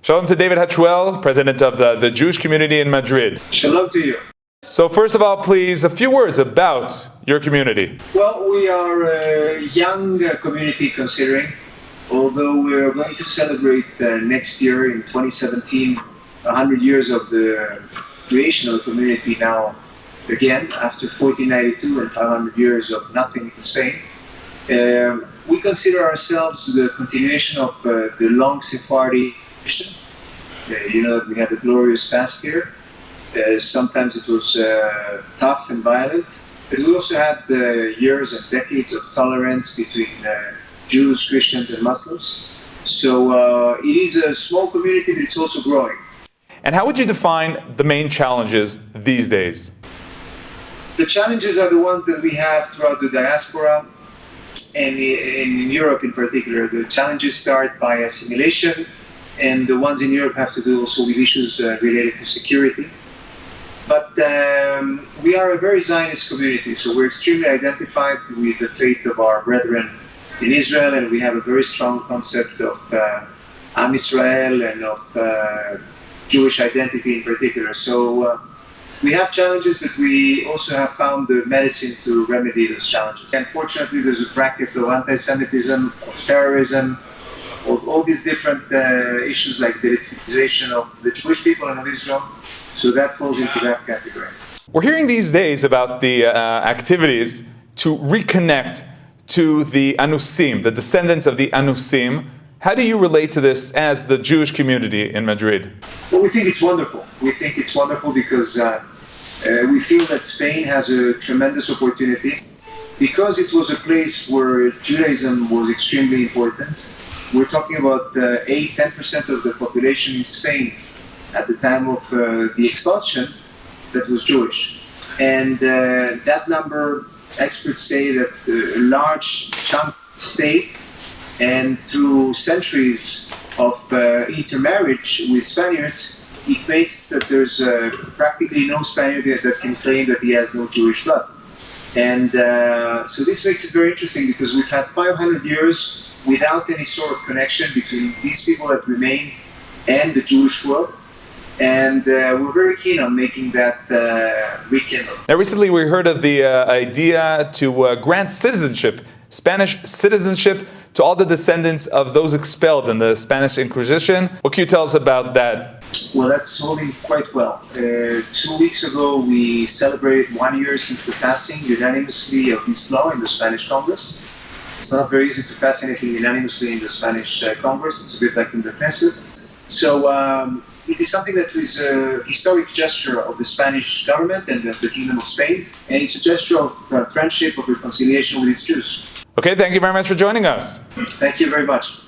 Shalom to David Hatchuel, president of the Jewish Community in Madrid. Shalom to you. So first of all, please, a few words about your community. Well, we are a young community considering, although we're going to celebrate next year in 2017, 100 years of the creation of the community now, again, after 1492 and 500 years of nothing in Spain. We consider ourselves the continuation of the long Sephardi tradition. You know that we had a glorious past here. Sometimes it was tough and violent, but we also had years and decades of tolerance between Jews, Christians, and Muslims. So it is a small community, but it's also growing. And how would you define the main challenges these days? The challenges are the ones that we have throughout the diaspora and in Europe in particular. The challenges start by assimilation, and the ones in Europe have to do also with issues related to security. But we are a very Zionist community, so we're extremely identified with the faith of our brethren in Israel, and we have a very strong concept of Am Israel and of Jewish identity in particular. So we have challenges, but we also have found the medicine to remedy those challenges. Unfortunately, there's a bracket of anti-Semitism, of terrorism, of all these different issues like the victimization of the Jewish people and of Israel. So that falls into that category. We're hearing these days about the activities to reconnect to the Anusim, the descendants of the Anusim. How do you relate to this as the Jewish community in Madrid? Well, we think it's wonderful. We think it's wonderful because we feel that Spain has a tremendous opportunity. Because it was a place where Judaism was extremely important. We're talking about 8-10% of the population in Spain at the time of the expulsion that was Jewish. And that number, experts say that a large chunk stayed, and through centuries of intermarriage with Spaniards, it makes that there's practically no Spaniard that can claim that he has no Jewish blood. And so this makes it very interesting because we've had 500 years without any sort of connection between these people that remain and the Jewish world. And we're very keen on making that rekindle. Now, recently we heard of the idea to grant citizenship, Spanish citizenship, to all the descendants of those expelled in the Spanish Inquisition. What can you tell us about that? Well, that's holding quite well. 2 weeks ago, we celebrated 1 year since the passing unanimously of this law in the Spanish Congress. It's not very easy to pass anything unanimously in the Spanish Congress. It's a bit like in the Knesset. So it is something that is a historic gesture of the Spanish government and the Kingdom of Spain. And it's a gesture of friendship, of reconciliation with its Jews. Okay, thank you very much for joining us. Thank you very much.